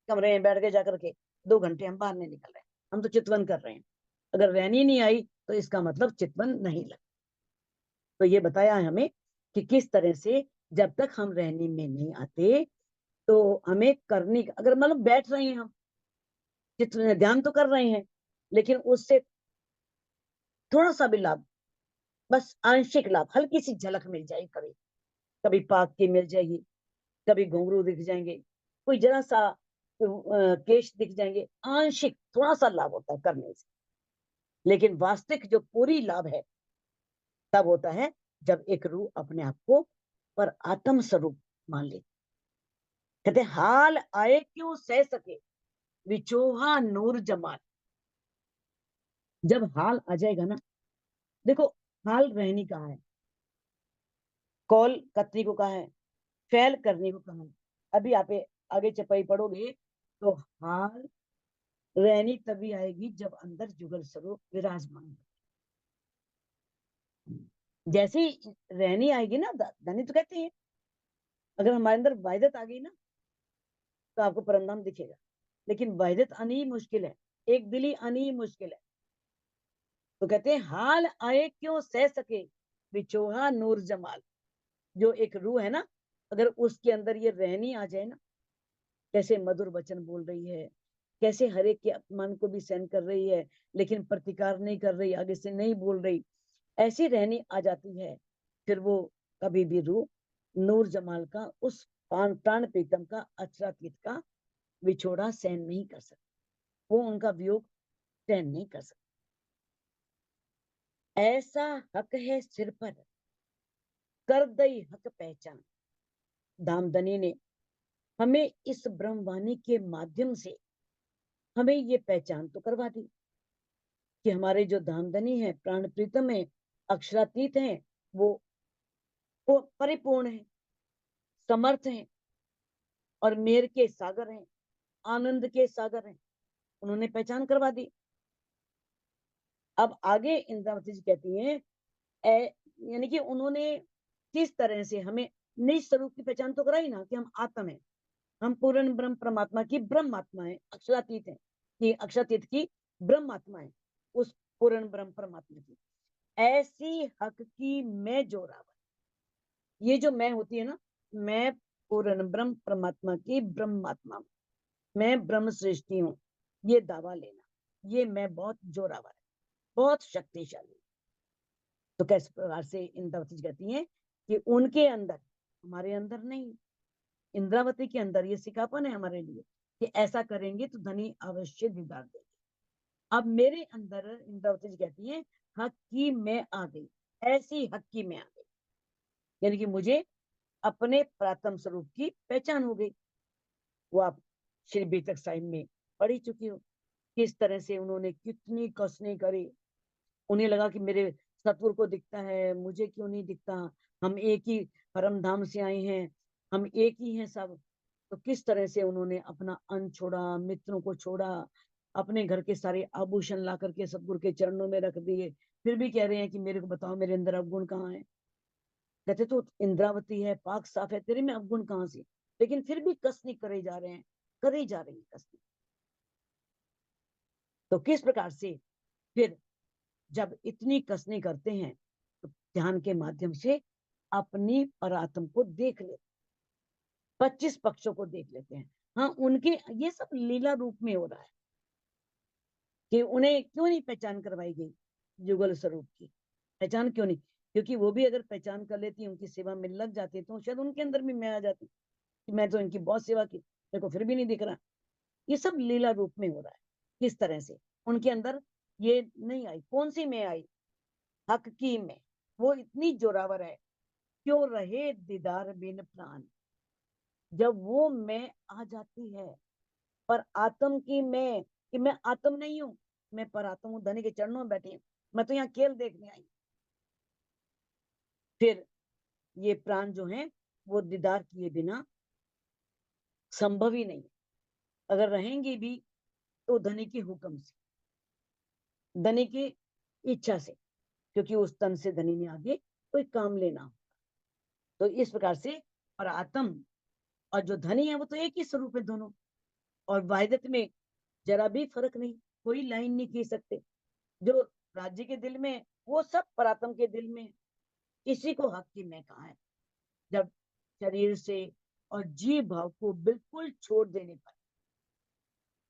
कमरे में बैठ के जाकर के 2 घंटे हम बाहर नहीं निकल रहे हैं, हम तो चितवन कर रहे हैं। अगर रहनी नहीं आई तो इसका मतलब चितवन नहीं लगा। तो ये बताया है हमें कि किस तरह से जब तक हम रहनी में नहीं आते तो हमें करने का, अगर मतलब बैठ रहे हैं हम, चित्त ध्यान तो कर रहे हैं, लेकिन उससे थोड़ा सा भी लाभ, बस आंशिक लाभ, हल्की सी झलक मिल जाएगी। कभी कभी पाक की मिल जाएगी, कभी घुंघरू दिख जाएंगे, कोई जरा सा केश दिख जाएंगे, आंशिक थोड़ा सा लाभ होता है करने से। लेकिन वास्तविक जो पूरी लाभ है तब होता है जब एक रूह अपने आप को पर आत्म स्वरूप मान ले। कहते हाल आए क्यों सह सके, विचोहा नूर जमाल। जब हाल आ जाएगा ना, देखो, हाल रहनी कहाँ है, कॉल कतरी को कहा है, फैल करने को कहा है। अभी आप आगे चपाई पढ़ोगे तो हाल रहनी तभी आएगी जब अंदर जुगल स्वरूप विराजमान। जैसे ही रहनी आएगी ना, धनी तो कहते हैं, अगर हमारे अंदर वाहिदत आ गई ना तो आपको परमधाम दिखेगा। लेकिन वाहिदत आनी ही मुश्किल है, एक दिली आनी ही मुश्किल है। तो कहते हैं हाल आए क्यों सह सके, बिचोहा नूर जमाल। जो एक रूह है ना, अगर उसके अंदर ये रहनी आ जाए ना, कैसे मधुर वचन बोल रही है, कैसे हर एक के अपमान को भी सहन कर रही है, लेकिन प्रतिकार नहीं कर रही, आगे से नहीं बोल रही, ऐसी रहनी आ जाती है, फिर वो कभी भी रूह नूर जमाल का, उस प्राण प्रीतम का, अचरातीत का विछोड़ा सहन नहीं कर सकती। वो उनका वियोग सहन नहीं कर सकती। ऐसा हक है सिर पर, कर दई हक पहचान। धामधनी ने हमें इस ब्रह्मवाणी के माध्यम से हमें ये पहचान तो करवा दी कि हमारे जो धामधनी है, प्राण प्रीतम है, अक्षरातीत है, वो परिपूर्ण है, समर्थ है और मेर के सागर हैं, आनंद के सागर हैं। उन्होंने पहचान करवा दी। अब आगे इंद्रावती जी कहती हैं, यानी कि उन्होंने किस तरह से हमें निज स्वरूप की पहचान तो कराई ना, कि हम आत्म है, हम पूर्ण ब्रह्म परमात्मा की ब्रह्मात्मा है, अक्षरातीत है, कि अक्षरातीत की ब्रह्मात्मा है, उस पूर्ण ब्रह्म परमात्मा की। ऐसी हक की मैं जोरावर, ये जो मैं होती है ना, मैं पूर्ण ब्रह्म परमात्मा की ब्रह्मात्मा, मैं ब्रह्म सृष्टि हूँ, ये दावा लेना, ये मैं बहुत जोरावर है, बहुत शक्तिशाली। तो कैसे प्रकार से इंद्रावती कहती हैं कि उनके अंदर, हमारे अंदर नहीं, इंद्रावती के अंदर ये सिखापन है हमारे लिए कि ऐसा करेंगे तो धनी अवश्य दीदार देगी। अब मेरे अंदर इंद्रावती जी कहती है हक की मैं आ गई, ऐसी हक की मैं आ गई, यानी कि मुझे अपने प्रातम स्वरूप की पहचान हो गई। वो आप श्री बीतक साहिब में पढ़ी चुकी हो, किस तरह से उन्होंने कितनी कसने करी। उन्हें लगा कि मेरे सतगुरु को दिखता है, मुझे क्यों नहीं दिखता, हम एक ही परम धाम से आए हैं, हम एक ही हैं सब। तो किस तरह से उन्होंने अपना अन्न छोड़ा, मित्रों को छोड़ा, अपने घर के सारे आभूषण ला करके सतगुरु के चरणों में रख दिए, फिर भी कह रहे हैं कि मेरे को बताओ मेरे अंदर अवगुण कहाँ है। कहते तो इंद्रावती है, पाक साफ है, तेरे में अवगुण कहाँ से। लेकिन फिर भी कसनी करे जा रहे हैं, करे जा रही है कसनी। तो किस प्रकार से फिर जब इतनी कसनी करते हैं तो ध्यान के माध्यम से अपनी परात्म को देख ले, 25 पक्षों को देख लेते हैं। हाँ, उनके ये सब लीला रूप में हो रहा है कि उन्हें क्यों नहीं पहचान करवाई गई युगल स्वरूप की। पहचान क्यों नहीं? क्योंकि वो भी अगर पहचान कर लेती, उनकी सेवा में लग जाती, तो शायद उनके अंदर भी मैं आ जाती कि मैं तो इनकी बहुत सेवा की, मेरे को फिर भी नहीं दिख रहा। ये सब लीला रूप में हो रहा है। किस तरह से उनके अंदर ये नहीं आई, कौन सी मैं आई? हक की में वो इतनी जोरावर है, क्यों रहे दीदार बिन प्राण। जब वो मैं आ जाती है, पर आत्म की मैं, कि मैं आत्म नहीं हूं, मैं पर आत्म हूं, धनी के चरणों में बैठी हूं, मैं तो यहाँ खेल देखने आई। फिर ये प्राण जो है वो दीदार किए बिना संभव ही नहीं है। अगर रहेंगे भी तो धनी के हुक्म से, धनी की इच्छा से, क्योंकि उस तन से धनी ने आगे कोई काम लेना हो। तो इस प्रकार से और आत्म और जो धनी है वो तो एक ही स्वरूप है दोनों, और वाहिदत में जरा भी फर्क नहीं, कोई लाइन नहीं खींच सकते। जो राज्य के दिल में वो सब परात्म के दिल में। इसी को हक की मैं कहा है। जब शरीर से और जीव भाव को बिल्कुल छोड़ देने पर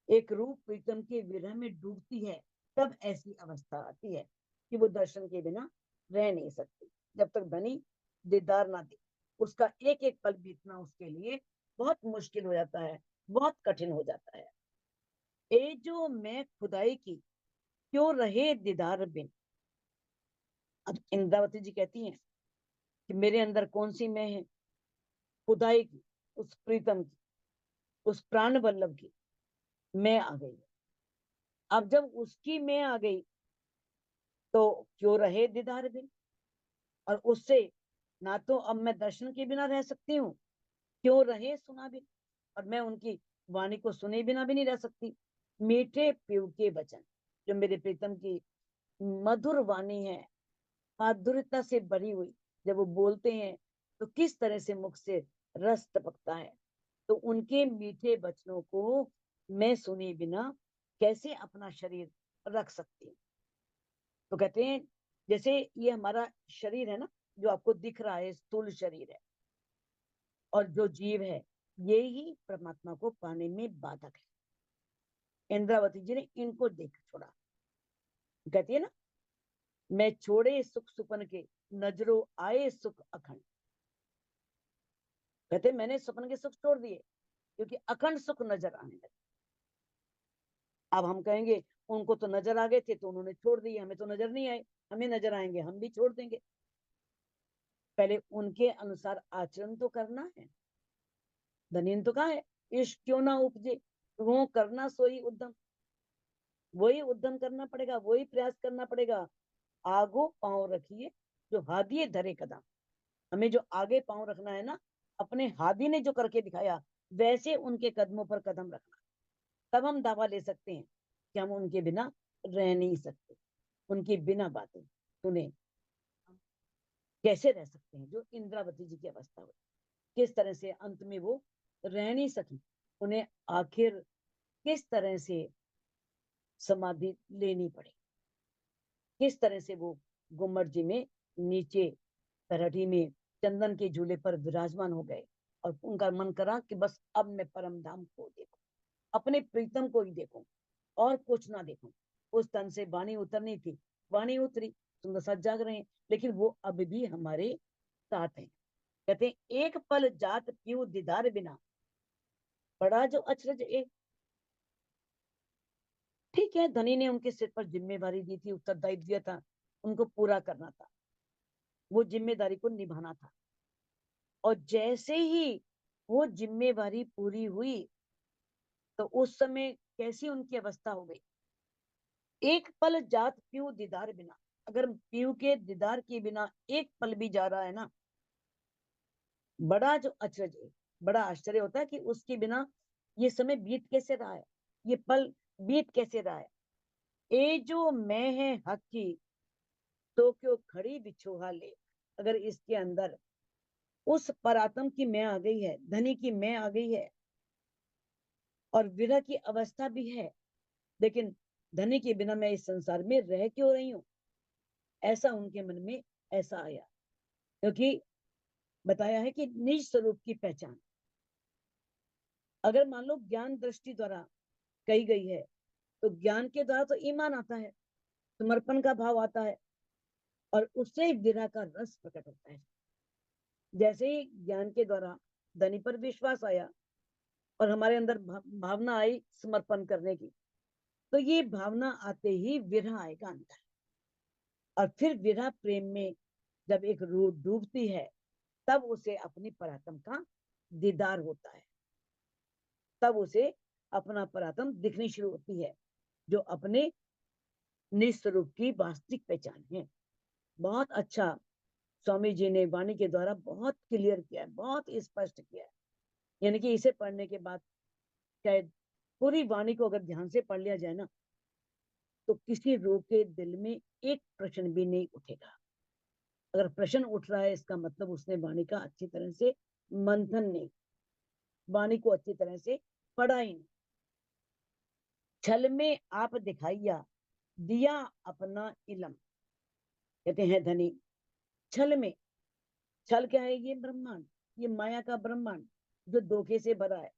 एक रूप प्रीतम के विरह में डूबती है, तब ऐसी अवस्था आती है कि वो दर्शन के बिना रह नहीं सकती। जब तक धनी दीदार ना दे, उसका एक एक पल बीतना उसके लिए बहुत मुश्किल हो जाता है, बहुत कठिन हो जाता है। ए जो मैं खुदाई की, क्यों रहे दीदार बिन। अब इंद्रावती जी कहती हैं कि मेरे अंदर कौन सी मैं है? खुदाई की, उस प्रीतम की, उस प्राण वल्लभ की मैं आ गई। अब जब उसकी मैं आ गई तो क्यों रहे दीदार बिन। और उससे ना तो अब मैं दर्शन के बिना रह सकती हूँ, क्यों रहे सुना बिन, और मैं उनकी वाणी को सुने बिना भी नहीं रह सकती। मीठे पीव के वचन, जो मेरे प्रीतम की मधुर वाणी है, माधुर्यता से भरी हुई, जब वो बोलते हैं तो किस तरह से मुख से रस टपकता है। तो उनके मीठे वचनों को मैं सुने बिना कैसे अपना शरीर रख सकती हूँ। तो कहते हैं जैसे ये हमारा शरीर है ना, जो आपको दिख रहा है स्थूल शरीर है, और जो जीव है ये ही परमात्मा को पाने में बाधक है। इंद्रावती जी ने इनको देख छोड़ा। कहती है ना, मैं छोड़े सुख सुपन के, नजरों आए सुख अखंड। कहते मैंने सपन के सुख छोड़ दिए क्योंकि अखंड सुख नजर आने लगे। अब हम कहेंगे उनको तो नजर आ गए थे तो उन्होंने छोड़ दिए, हमें तो नजर नहीं आए, हमें नजर आएंगे हम भी छोड़ देंगे। पहले उनके अनुसार आचरण तो करना है। धनी तो कहा है, इश्क क्यों ना उपजे, वो करना सोई उद्यम। वही उद्यम करना पड़ेगा, वही प्रयास करना पड़ेगा। आगो पांव रखिए जो हादिए धरे कदम। हमें जो आगे पांव रखना है ना, अपने हादी ने जो करके दिखाया वैसे उनके कदमों पर कदम रखना। तब हम दावा ले सकते हैं कि हम उनके बिना रह नहीं सकते। उनकी बिना बातें सुने कैसे रह सकते हैं? जो इंद्रावती जी की अवस्था हुई, किस तरह से अंत में वो रह नहीं सकी, उन्हें आखिर किस तरह से समाधि लेनी पड़ी, किस तरह से वो गुम्मट जी में नीचे तरहटी में चंदन के झूले पर विराजमान हो गए, और उनका मन करा कि बस अब मैं परम धाम को देखूं, अपने प्रीतम को ही देखूं और कुछ ना देखूं। उस तन से वाणी उतरनी थी, वाणी उतरी, सुंदर साथ जाग रहे हैं, लेकिन वो अब भी हमारे साथ हैं। कहते हैं एक पल जात पीऊ दीदार बिना, बड़ा जो अचरज एक। ठीक है, धनी ने उनके सिर पर जिम्मेवारी दी थी, उत्तरदायित्व दिया था, उनको पूरा करना था, वो जिम्मेदारी को निभाना था। और जैसे ही वो जिम्मेवारी पूरी हुई तो उस समय कैसी उनकी अवस्था हो गई। एक पल जात पीऊ दीदार बिना, अगर पीऊ के दीदार के बिना एक पल भी जा रहा है ना, बड़ा जो अचरज है, बड़ा आश्चर्य होता है कि उसके बिना ये समय बीत कैसे रहा है, ये पल बीत कैसे रहा है। ए जो मैं है हक की, तो क्यों खड़ी बिछोहा ले। अगर इसके अंदर उस परात्म की मैं आ गई है, धनी की मैं आ गई है, और विरह की अवस्था भी है, लेकिन धनी के बिना मैं इस संसार में रह क्यों रही हूं, ऐसा उनके मन में ऐसा आया। क्योंकि बताया है कि निज स्वरूप की पहचान, अगर मान लो ज्ञान दृष्टि द्वारा कही गई है, तो ज्ञान के द्वारा तो ईमान आता है, समर्पण का भाव आता है, और उससे विरह का रस प्रकट होता है। जैसे ही ज्ञान के द्वारा धनी पर विश्वास आया और हमारे अंदर भावना आई समर्पण करने की, तो ये भावना आते ही विरह आएगा अंदर, और फिर विरह प्रेम में जब एक रूह डूबती है, तब उसे अपनी परात्म का दीदार होता है, तब उसे अपना परात्म दिखनी शुरू होती है, जो अपने निज स्वरूप की वास्तविक पहचान है। बहुत अच्छा स्वामी जी ने वाणी के द्वारा बहुत क्लियर किया है, बहुत स्पष्ट किया है। यानी कि इसे पढ़ने के बाद शायद पूरी वाणी को अगर ध्यान से पढ़ लिया जाए ना, तो किसी रूह के दिल में एक प्रश्न भी नहीं उठेगा। अगर प्रश्न उठ रहा है, इसका मतलब उसने वाणी का अच्छी तरह से मंथन नहीं, वाणी को अच्छी तरह से पढ़ा ही नहीं। छल में आप दिखाइया दिया अपना इलम। कहते हैं धनी छल में, छल क्या है, ये ब्रह्मांड, ये माया का ब्रह्मांड जो धोखे से भरा है,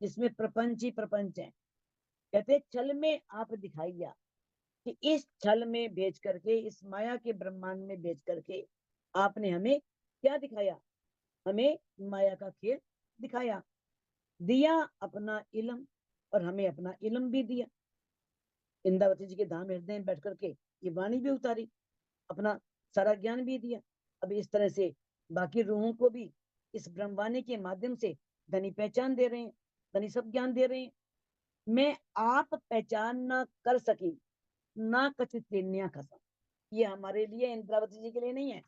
जिसमें प्रपंच ही प्रपंच है। कहते छल में आप दिखाइया, कि इस छल में भेज करके, इस माया के ब्रह्मांड में भेज करके आपने हमें क्या दिखाया, हमें माया का खेल दिखाया। दिया अपना इलम, और हमें अपना इलम भी दिया। इंद्रावती जी के धाम हृदय में बैठ करके ये वाणी भी उतारी, अपना सारा ज्ञान भी दिया। अब इस तरह से बाकी रूहों को भी इस ब्रह्मवाणी के माध्यम से धनी पहचान दे रहे हैं, धनी सब ज्ञान दे रहे हैं। मैं आप पहचान ना कर सकी, ना कचित लेनिया खसम। ये हमारे लिए, इंद्रावती जी के लिए नहीं है।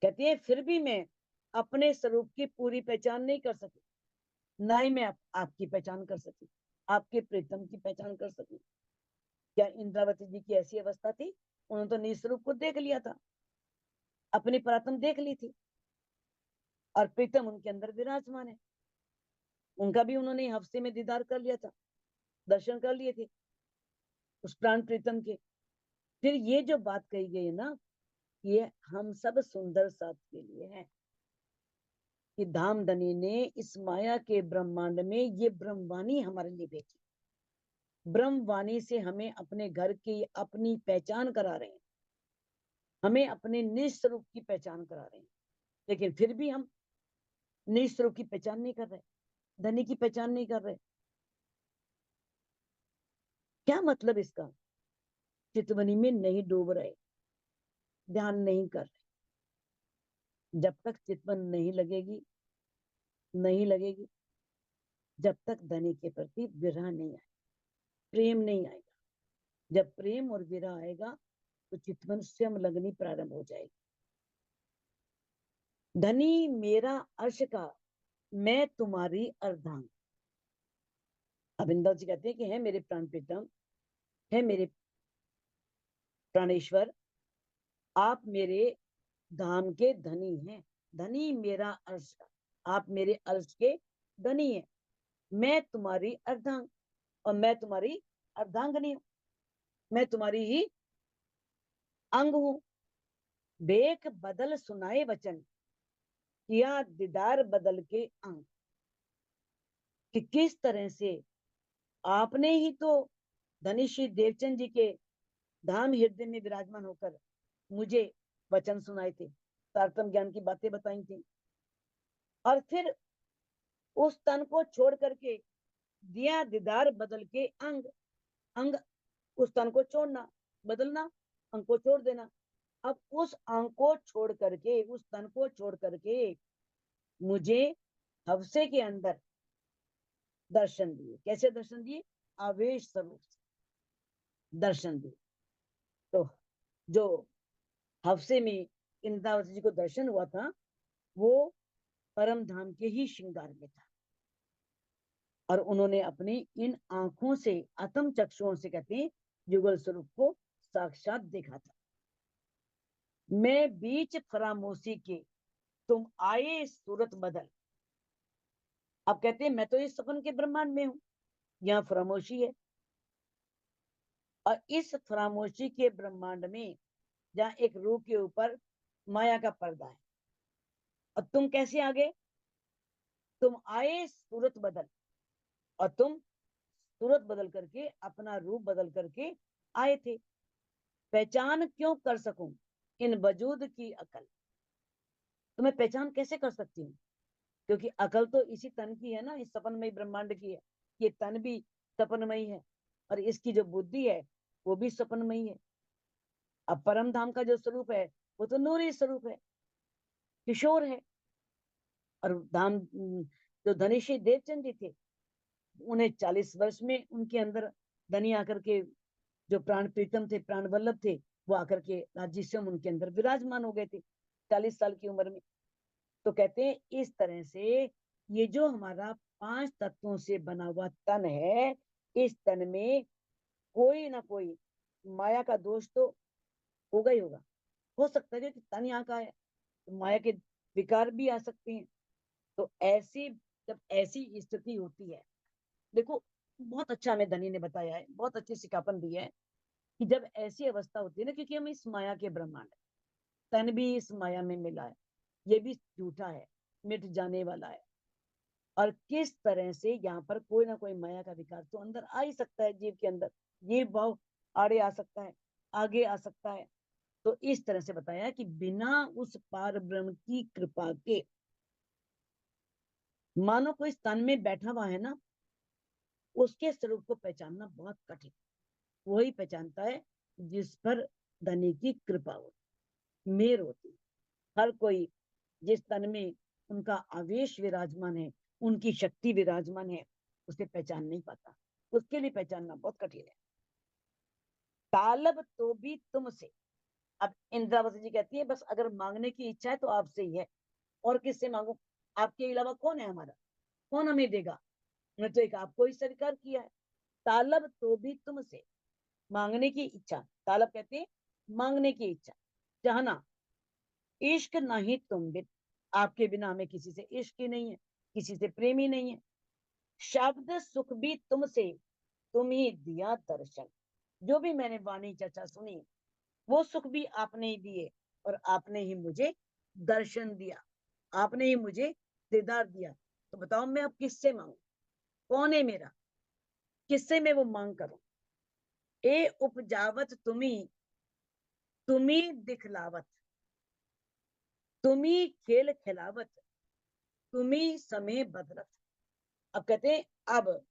कहती है फिर भी मैं अपने स्वरूप की पूरी पहचान नहीं कर सकी, ना ही मैं आपकी पहचान कर सकी, आपके प्रीतम की पहचान कर सकी। क्या इंद्रावती जी की ऐसी अवस्था थी? उन्होंने तो निज स्वरूप को देख लिया था, अपनी परात्म देख ली थी, और प्रीतम उनके अंदर विराजमान है। उनका भी उन्होंने हफ्ते में दीदार कर लिया था, दर्शन कर लिए थे उस प्राण प्रीतम के। फिर ये जो बात कही गई है ना, ये हम सब सुंदर साथ के लिए है, कि धामधनी ने इस माया के ब्रह्मांड में ये ब्रह्मवाणी हमारे लिए भेजी। ब्रह्मवाणी से हमें अपने घर की अपनी पहचान करा रहे हैं, हमें अपने निज स्वरूप की पहचान करा रहे हैं। लेकिन फिर भी हम निज स्वरूप की पहचान नहीं कर रहे, धनी की पहचान नहीं कर रहे। क्या मतलब इसका? चितवनी में नहीं डूब रहे, ध्यान नहीं कर रहे। जब तक चितवन नहीं लगेगी, नहीं लगेगी, जब तक धनी के प्रति विरह नहीं आएगा, प्रेम नहीं आएगा। जब प्रेम और विरह आएगा, तो चितवन स्वयं लगनी प्रारंभ हो जाएगी। धनी मेरा अर्श का, मैं तुम्हारी अर्धांग। अविंदव जी कहते हैं कि है मेरे प्राण प्रीतम, है मेरे प्राणेश्वर, आप मेरे धाम के धनी हैं। धनी मेरा अर्श का, आप मेरे अर्श के धनी हैं। मैं तुम्हारी अर्धांग, और मैं तुम्हारी अर्धांगनी हूं, मैं तुम्हारी ही अंग हूं। बेक बदल सुनाए वचन, किया दीदार बदल के अंग। कि किस तरह से आपने ही तो धनी श्री देवचंद जी के धाम हृदय में विराजमान होकर मुझे वचन सुनाए थे, तारतम्य ज्ञान की बातें बताई थी। और फिर उस तन को छोड़ करके दिया दीदार बदल के अंग, अंग उस तन को छोड़ना, बदलना, अंग को छोड़ देना। अब उस अंग को छोड़ करके, उस तन को छोड़ करके मुझे हवसे के अंदर दर्शन दिए। कैसे दर्शन दिए? आवेश स्वरूप दर्शन दिए। तो जो हवसे में इंद्रावती जी को दर्शन हुआ था वो परम धाम के ही श्रृंगार में था। और उन्होंने अपनी इन आंखों से, अतम चक्षुओं से कहते हैं, युगल स्वरूप को साक्षात देखा था। मैं बीच फरामोशी के तुम आए सूरत बदल। अब कहते हैं मैं तो इस सपन के ब्रह्मांड में हूं, यहाँ फरामोशी है, और इस फरामोशी के ब्रह्मांड में जहाँ एक रूह के ऊपर माया का पर्दा है, और तुम कैसे आ गए? तुम आए सूरत बदल, और तुम सूरत बदल करके, अपना रूप बदल करके आए थे। पहचान क्यों कर सकूं इन वजूद की अकल। तो मैं पहचान कैसे कर सकती हूँ? क्योंकि अकल तो इसी तन की है ना, इस सपनमयी ब्रह्मांड की है। ये तन भी सपनमयी है, और इसकी जो बुद्धि है वो भी सपनमयी है। अब परम धाम का जो स्वरूप है वो तो नूरी स्वरूप है, किशोर है। और धाम जो धनिषी देवचंद जी थे, उन्हें 40 वर्ष में उनके अंदर धनी आकर के, जो प्राण प्रीतम थे, प्राण वल्लभ थे, वो आकर के राज्यश्याम उनके अंदर विराजमान हो गए थे 40 साल की उम्र में। तो कहते हैं इस तरह से ये जो हमारा 5 तत्वों से बना हुआ तन है, इस तन में कोई ना कोई माया का दोष तो होगा ही होगा। हो सकता है कि तन यहाँ का है तो माया के विकार भी आ सकते हैं। तो ऐसी, जब ऐसी स्थिति होती है, देखो बहुत अच्छा हमें धनी ने बताया है, बहुत अच्छी सिखापन दी है कि जब ऐसी अवस्था होती है ना, क्योंकि हम इस माया के ब्रह्मांड, तन भी इस माया में मिला है, ये भी झूठा है, मिट जाने वाला है। और किस तरह से यहाँ पर कोई ना कोई माया का विकार तो अंदर आ ही सकता है, जीव के अंदर जीव भाव आड़े आ सकता है, आगे आ सकता है। तो इस तरह से बताया कि बिना उस पार ब्रह्म की कृपा के, मानो कोई स्थान में बैठा हुआ है ना, उसके स्वरूप को पहचानना बहुत कठिन। वही पहचानता है जिस पर धनी की कृपा होती, मेर होती। हर कोई जिस तन में उनका आवेश विराजमान है, उनकी शक्ति विराजमान है, उसे पहचान नहीं पाता। उसके लिए पहचानना बहुत कठिन है। तालब तो भी तुमसे। अब इंद्रावती जी कहती है बस अगर मांगने की इच्छा है तो आपसे ही है, और किससे मांगू? आपके अलावा कौन है हमारा? कौन हमें देगा? मैं तो एक आपको ही स्वीकार किया है। तालब तो भी तुमसे, मांगने की इच्छा। तालब कहते हैं मांगने की इच्छा, चाहना। इश्क नहीं तुम बिन, आपके बिना हमें किसी से इश्क ही नहीं है, किसी से प्रेम ही नहीं है। शब्द सुख भी तुमसे, तुम ही दिया दर्शन। जो भी मैंने वाणी चर्चा सुनी, वो सुख भी आपने ही दिए, और आपने ही मुझे दर्शन दिया, आपने ही मुझे दीदार दिया। तो बताओ मैं अब किससे मांगू? कौन है मेरा? किससे मैं वो मांग करूं? ए उपजावत तुम्ही दिखलावत, तुम्ही खेल खिलावत, तुम्ही समय बदलत। अब कहते हैं अब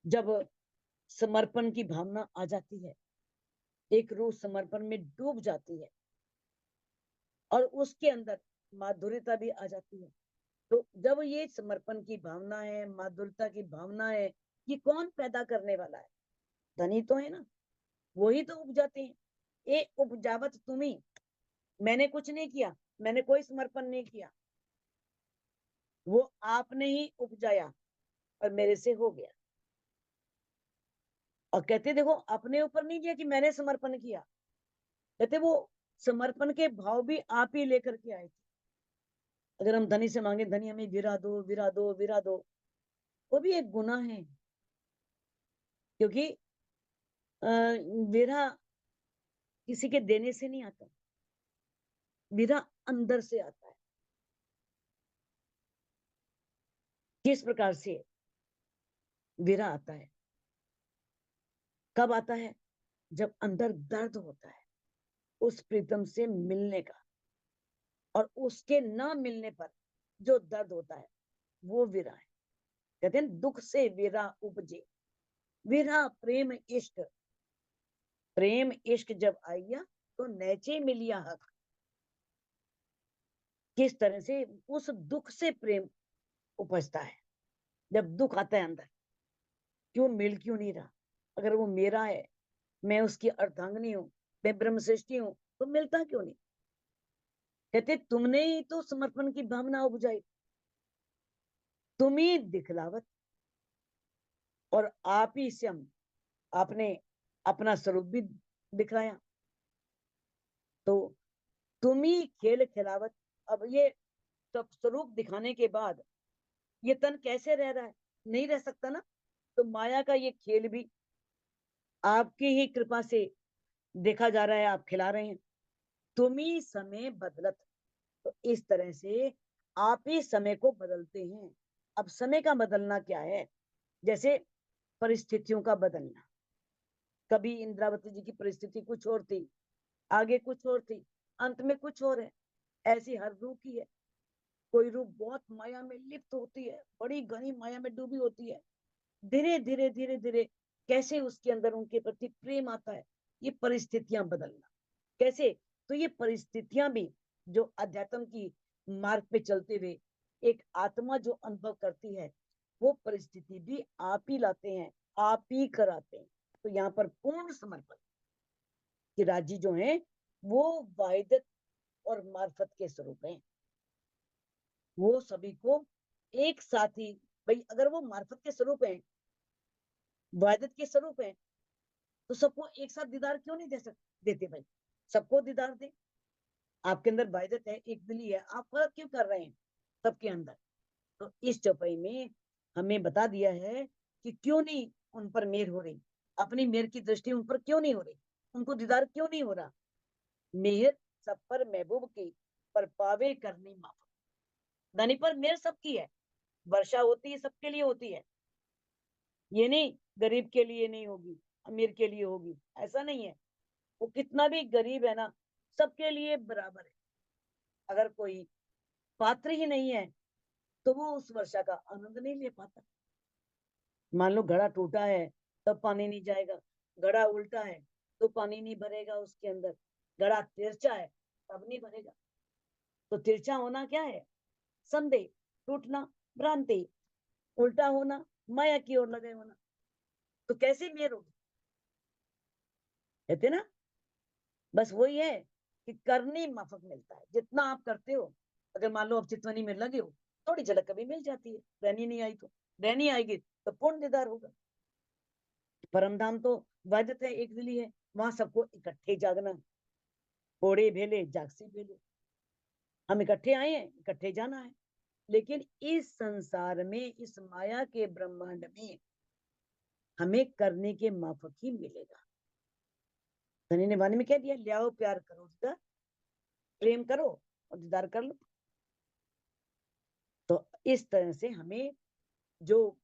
जब समर्पण की भावना आ जाती है, एक रूह समर्पण में डूब जाती है, और उसके अंदर माधुर्यता भी आ जाती है। तो जब ये समर्पण की भावना है, माधुर्यता की भावना है, ये कौन पैदा करने वाला है? धनी तो है ना, वही तो उपजाते हैं। ए उपजावत तुम्ही, मैंने कुछ नहीं किया, मैंने कोई समर्पण नहीं किया, वो आपने ही उपजाया और मेरे से हो गया। और कहते देखो अपने ऊपर नहीं किया कि मैंने समर्पण किया, कहते वो समर्पण के भाव भी आप ही लेकर के आए थे। अगर हम धनी से मांगे धनी हमें विरा दो, विरा दो, विरा दो, वो भी एक गुनाह है। क्योंकि विरा किसी के देने से नहीं आता, विरा अंदर से आता है। किस प्रकार से विरा आता है? कब आता है? जब अंदर दर्द होता है उस प्रीतम से मिलने का, और उसके न मिलने पर जो दर्द होता है वो विरह है। कहते हैं दुख से विरह उपजे, विरह प्रेम इश्क, प्रेम इश्क जब आ गया तो नैचे मिलिया हक। किस तरह से उस दुख से प्रेम उपजता है, जब दुख आता है अंदर, क्यों मिल क्यों नहीं रहा? अगर वो मेरा है, मैं उसकी अर्धांगिनी हूँ, मैं ब्रह्म सृष्टि हूँ, तो मिलता क्यों नहीं? कहते तुमने ही तो समर्पण की भावना उपजाई, तुम ही दिखलावत, और आप ही से हम आपने अपना स्वरूप भी दिखाया, तो तुम ही खेल खिलावत। अब ये सब स्वरूप दिखाने के बाद ये तन कैसे रह रहा है? नहीं रह सकता ना। तो माया का ये खेल भी आपकी ही कृपा से देखा जा रहा है, आप खिला रहे हैं। तुम ही समय बदलत, तो इस तरह से आप ही समय को बदलते हैं। अब समय का बदलना क्या है? जैसे परिस्थितियों का बदलना। कभी इंद्रावती जी की परिस्थिति कुछ और थी, आगे कुछ और थी, अंत में कुछ और है। ऐसी हर रूप की है। कोई रूप बहुत माया में लिप्त होती है, बड़ी घनी माया में डूबी होती है, धीरे धीरे धीरे धीरे कैसे उसके अंदर उनके प्रति प्रेम आता है। ये परिस्थितियां बदलना कैसे? तो ये परिस्थितियां भी जो अध्यात्म की मार्ग पे चलते हुए एक आत्मा जो अनुभव करती है, वो परिस्थिति भी आप ही लाते हैं, आप ही कराते हैं। तो यहाँ पर पूर्ण समर्पण कि राजी जो है वो वाहिदत और मार्फत के स्वरूप हैं। वो सभी को एक साथ ही, भाई अगर वो मार्फत के स्वरूप हैं, वाहिदत के स्वरूप हैं, तो सबको एक साथ दीदार क्यों नहीं देते भाई? सबको दीदार दे। आपके अंदर वाहिदत है, एक दिली है, आप फर्क क्यों कर रहे हैं सबके अंदर? तो इस चौपाई में हमें बता दिया है कि क्यों नहीं उन पर मेहर हो रही, अपनी मेहर की दृष्टि उन पर क्यों नहीं हो रही, उनको दीदार क्यों नहीं हो रहा। मेहर सब पर महबूब की, पर पावे करनी माफ। धनी पर मेहर सबकी है, वर्षा होती है, सबके लिए होती है। ये नहीं गरीब के लिए नहीं होगी, अमीर के लिए होगी, ऐसा नहीं है। वो कितना भी गरीब है ना, सबके लिए बराबर है। अगर कोई पात्र ही नहीं है तो वो उस वर्षा का आनंद नहीं ले पाता। मान लो घड़ा टूटा है तब पानी नहीं जाएगा, घड़ा उल्टा है तो पानी नहीं भरेगा उसके अंदर, घड़ा तिरछा है तब नहीं भरेगा। तो तिरछा होना क्या है? संदेह, टूटना, भ्रांति, उल्टा होना, माया की ओर लगे होना। तो कैसे मेहर होगी? कहते ना, बस वही है कि करनी माफक मिलता है, जितना आप करते हो। अगर मान लो आप चितवनी में लगे हो, थोड़ी झलक कभी मिल जाती है, रहनी नहीं आई तो रहनी आएगी तो पूर्ण दीदार होगा। परमधाम तो वाहिदत है, एक दिली है, वहां सबको इकट्ठे जागना, घोड़े भेले जागसी भेले, हम इकट्ठे आए हैं, इकट्ठे जाना है। लेकिन इस संसार में, इस माया के ब्रह्मांड में हमें करने के माफक ही मिलेगा। धनी ने वाणी में कह दिया, ले आओ प्यार करो दीदार, प्रेम करो और दीदार कर लो। तो इस तरह से हमें जो,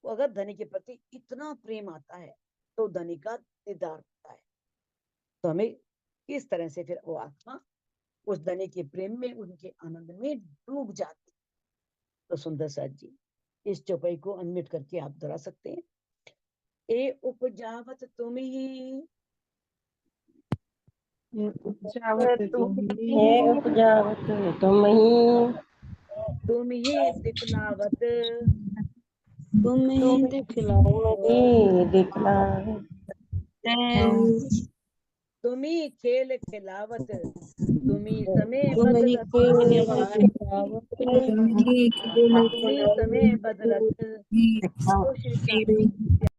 अगर धनी के प्रति इतना प्रेम आता है तो धनी का दीदार होता है। तो हमें इस तरह से फिर वो आत्मा उस धनी के प्रेम में, उनके आनंद में डूब जाती। तो सुंदर साथ जी इस चौपाई को अनम्यूट करके आप दोहरा सकते हैं। ए उपजावत तुम ही, उपजावत तुम ही, तुम ही दिखलावत, तुम ही दिखला, तुम ही खेल खिलावत, तुम ही समय तुम ही बदलत, तुम ही समय बदलत। तो श्री श्याम